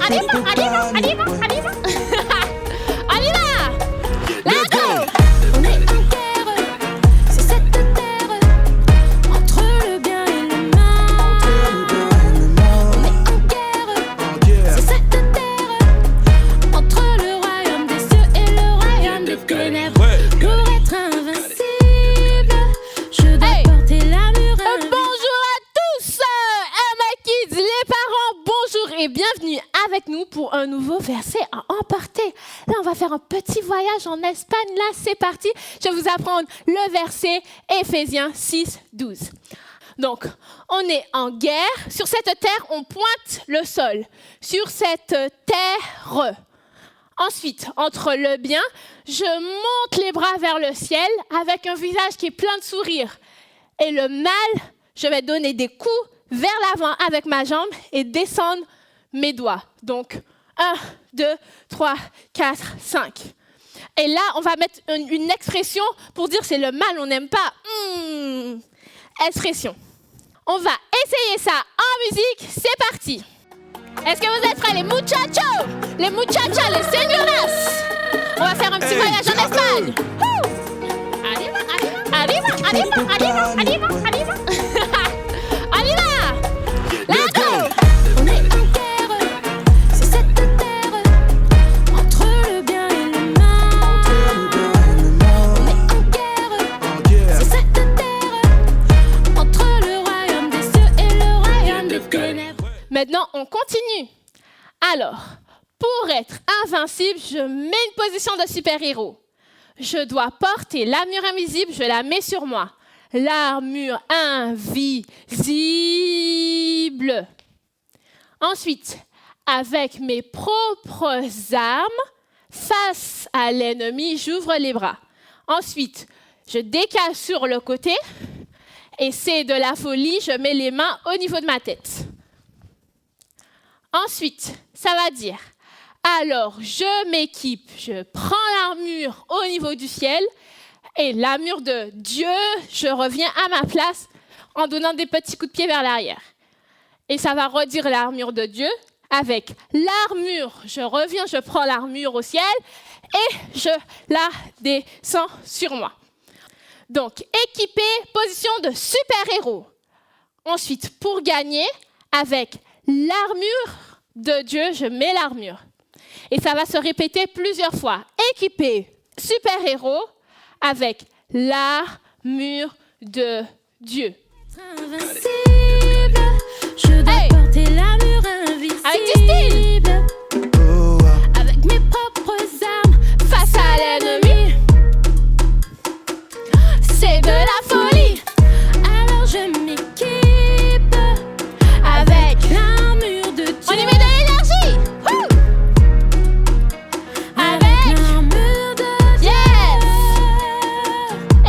On y va. Let's go. On est en guerre, c'est cette terre, entre le bien et le mal. On est en guerre, c'est cette terre, entre le royaume des cieux et le royaume des ténèbres. Pour être invincible, je dois porter l'armure invisible. Bonjour à tous, Emma Kids, les parents, bonjour et bienvenue avec nous pour un nouveau verset à emporter. Là, on va faire un petit voyage en Espagne. Là, c'est parti. Je vais vous apprendre le verset Éphésiens 6, 12. Donc, on est en guerre. Sur cette terre, on pointe le sol. Sur cette terre. Ensuite, entre le bien, je monte les bras vers le ciel avec un visage qui est plein de sourires. Et le mal, je vais donner des coups vers l'avant avec ma jambe et descendre mes doigts. Donc, 1, 2, 3, 4, 5. Et là, on va mettre une expression pour dire c'est le mal, on n'aime pas. Expression. On va essayer ça en musique. C'est parti. Est-ce que vous êtes prêts, les muchachos? Les muchachas, les señoras. On va faire un petit voyage en Espagne. Arriba, arriba, arriba, arriba, arriba, arriba. On y va. Let's go. On est en guerre, c'est cette terre, entre le bien et le mal. On est en guerre, c'est cette terre, entre le royaume des cieux et le royaume des ténèbres. Maintenant, on continue. Alors, pour être invincible, je mets une position de super-héros. Je dois porter l'armure invisible, je la mets sur moi. L'armure invisible. Ensuite, avec mes propres armes, face à l'ennemi, j'ouvre les bras. Ensuite, je décale sur le côté et c'est de la folie, je mets les mains au niveau de ma tête. Ensuite, ça va dire, alors je m'équipe, je prends l'armure au niveau du ciel et l'armure de Dieu, je reviens à ma place en donnant des petits coups de pied vers l'arrière. Et ça va redire l'armure de Dieu avec l'armure, je reviens, je prends l'armure au ciel et je la descends sur moi. Donc, équipé, position de super-héros. Ensuite, pour gagner, avec l'armure de Dieu, je mets l'armure. Et ça va se répéter plusieurs fois. Équipé, super-héros, avec l'armure de Dieu. Invincible, je dois porter l'armure invisible. Avec du style. Avec mes propres armes, Face à l'ennemi, c'est de la folie. alors je m'équipe avec l'armure de Dieu. On y met de l'énergie. Wouh! Avec l'armure de Dieu. Yes!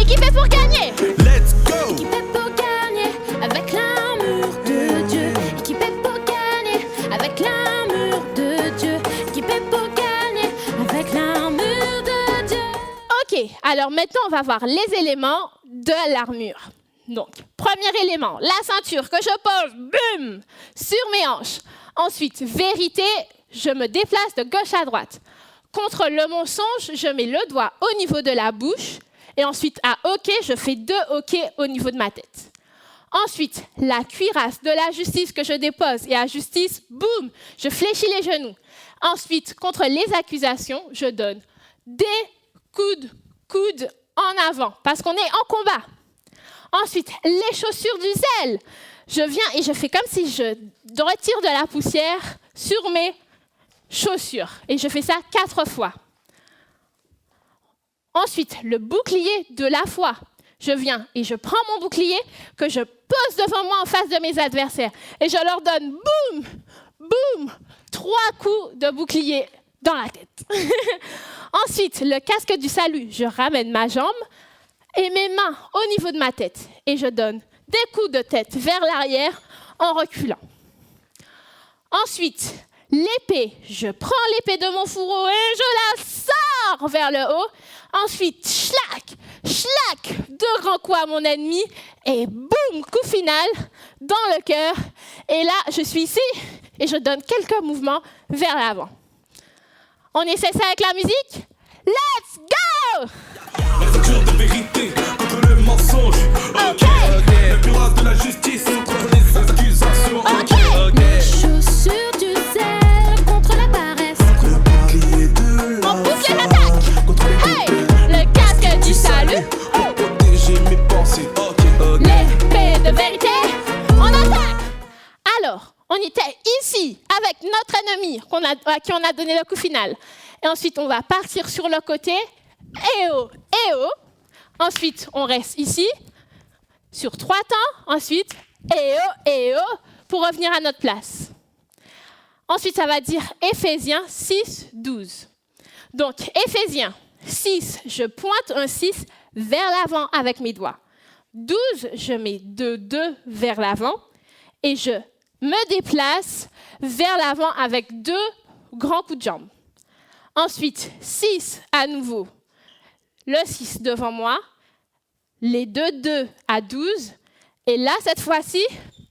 Équipé pour gagner. Let's go! Équipé pour gagner avec l'armure de Dieu. Équipé pour gagner avec l'armure de Dieu. Équipé pour gagner avec l'armure de Dieu. Ok, alors maintenant on va voir les éléments de l'armure. Donc, premier élément, la ceinture que je pose, boum, sur mes hanches. Ensuite, vérité, je me déplace de gauche à droite. Contre le mensonge, je mets le doigt au niveau de la bouche. Et ensuite, à hoquet, je fais 2 hoquets au niveau de ma tête. Ensuite, la cuirasse de la justice que je dépose. Et à justice, boum, je fléchis les genoux. Ensuite, contre les accusations, je donne des coudes en avant, parce qu'on est en combat. Ensuite, les chaussures du zèle. Je viens et je fais comme si je retire de la poussière sur mes chaussures. Et je fais ça 4 fois. Ensuite, le bouclier de la foi. Je viens et je prends mon bouclier que je pose devant moi en face de mes adversaires. Et je leur donne, boum, boum, 3 coups de bouclier dans la tête. Ensuite, le casque du salut. Je ramène ma jambe et mes mains au niveau de ma tête. Et je donne des coups de tête vers l'arrière en reculant. Ensuite, l'épée. Je prends l'épée de mon fourreau et je la sors vers le haut. Ensuite, schlac, schlac, 2 grands coups à mon ennemi. Et boum, coup final dans le cœur. Et là, je suis ici et je donne quelques mouvements vers l'avant. On essaie ça avec la musique? Let's go! La ceinture de vérité contre le mensonge. Ok. La cuirasse de la justice contre les accusations. Ok. Les chaussures du zèle contre la paresse. Le bouclier de la On pousse les foi attaques. contre les Hey! Le casque du salut. pour protéger mes pensées. Ok. L'épée de vérité. On attaque. Alors, on était ici avec notre ennemi à qui on a donné le coup final. Et ensuite, on va partir sur le côté. Et oh, et oh. Ensuite, on reste ici sur 3 temps. Ensuite, et oh, pour revenir à notre place. Ensuite, ça va dire Éphésiens 6, 12. Donc, Éphésiens 6, je pointe un 6 vers l'avant avec mes doigts. 12, je mets 2 vers l'avant et je me déplace vers l'avant avec 2 grands coups de jambe. Ensuite, 6 à nouveau, le 6 devant moi, les 2 à 12, et là, cette fois-ci,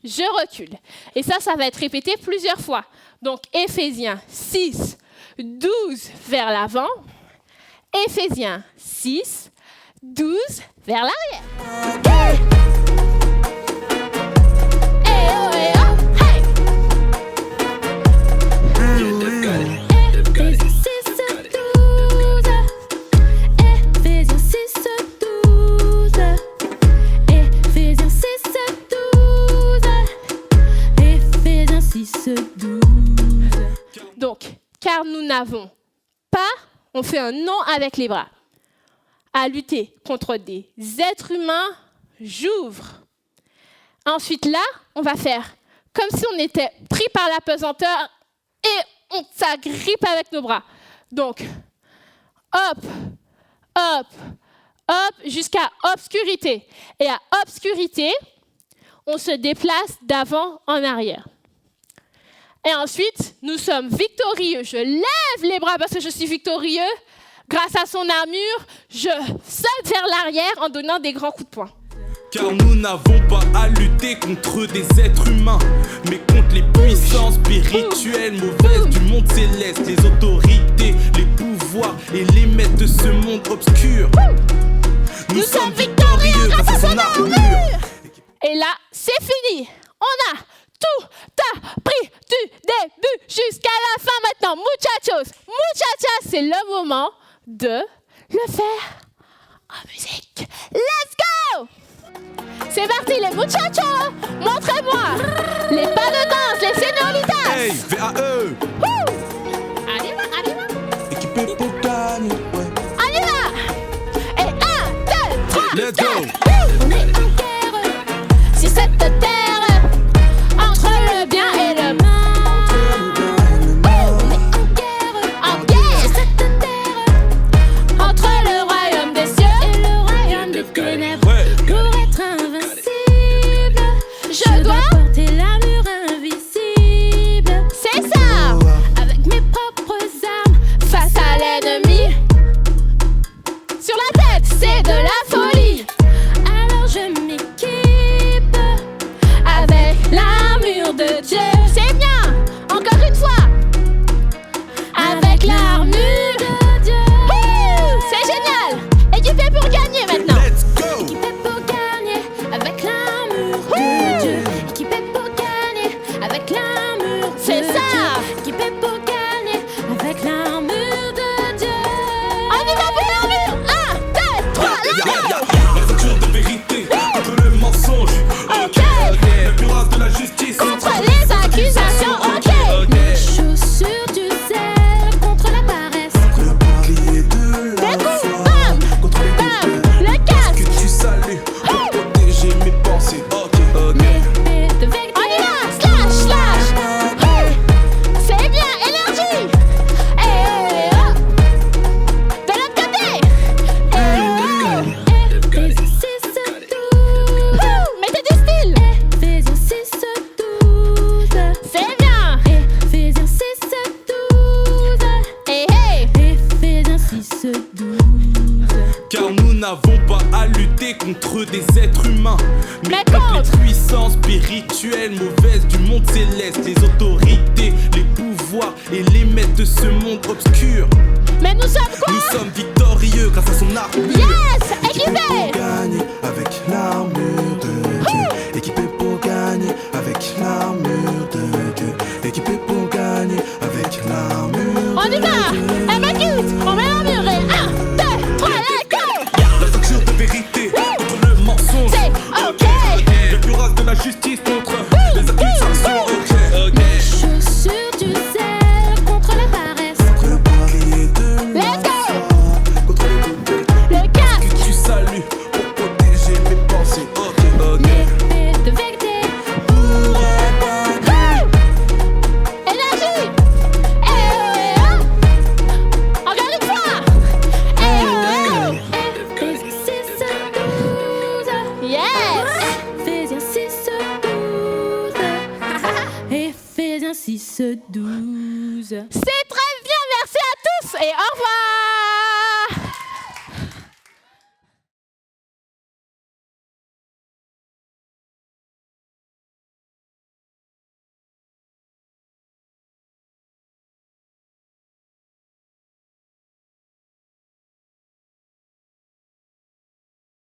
je recule. Et ça va être répété plusieurs fois. Donc, Éphésiens 6, 12 vers l'avant, Éphésiens 6, 12 vers l'arrière. Donc, car nous n'avons pas, on fait un nom avec les bras, à lutter contre des êtres humains, j'ouvre. Ensuite, là, on va faire comme si on était pris par la pesanteur et on s'agrippe avec nos bras. Donc, hop, hop, hop, jusqu'à obscurité. Et à obscurité, on se déplace d'avant en arrière. Et ensuite, nous sommes victorieux. Je lève les bras parce que je suis victorieux. Grâce à son armure, je saute vers l'arrière en donnant des grands coups de poing. Car nous n'avons pas à lutter contre des êtres humains, mais contre les puissances spirituelles mauvaises du monde céleste, les autorités, les pouvoirs et les maîtres de ce monde obscur. Nous sommes victorieux grâce à son armure. Et là, c'est fini. On a tout appris du début jusqu'à la fin maintenant. Muchachos, muchachas, c'est le moment de le faire en musique. Let's go! C'est parti les muchachos, montrez-moi les pas de danse, les señoritas. Hey, VAE. Arriba, arriba. Équipé pour gagner, ouais. On y va. Et 1, 2, 3, Let's 4. go. On est en guerre. Si cette terre, entre le bien et le mal, On est en guerre. en guerre, C'est cette terre entre le royaume des cieux, et le royaume des ténèbres. Ouais. Pour être invincible, je dois, porter l'armure invisible. c'est ça. contre des êtres humains, mais Mais contre contre. les puissances spirituelles mauvaises du monde céleste, les autorités, les pouvoirs et les maîtres de ce monde obscur. Mais nous sommes quoi? Nous sommes victorieux grâce à son armure. Yes! Équipés! Gagner avec l'armure de Dieu. Équipé pour gagner avec l'armure de Dieu. Équipé pour gagner avec l'armure On y va! Eh ben quitte! On met l'armure et 1, 2, 3, let's go! La ceinture de vérité contre le mensonge. C'est ok! Le cuirasse de la justice contre les accusations. Ok. Chaussures du zèle contre la paresse. Contre le pari de Let's go! contre les doutes. Le casque! Que tu salues pour protéger mes pensées. Ok. L'épée de vérité. Énergie! Eh oh, eh oh! Encore une fois! Eh oh, eh oh! Éphésiens 6, 12. Yes! Éphésiens 6, 12. Éphésiens 6, 12. C'est très bien, merci à tous et au revoir!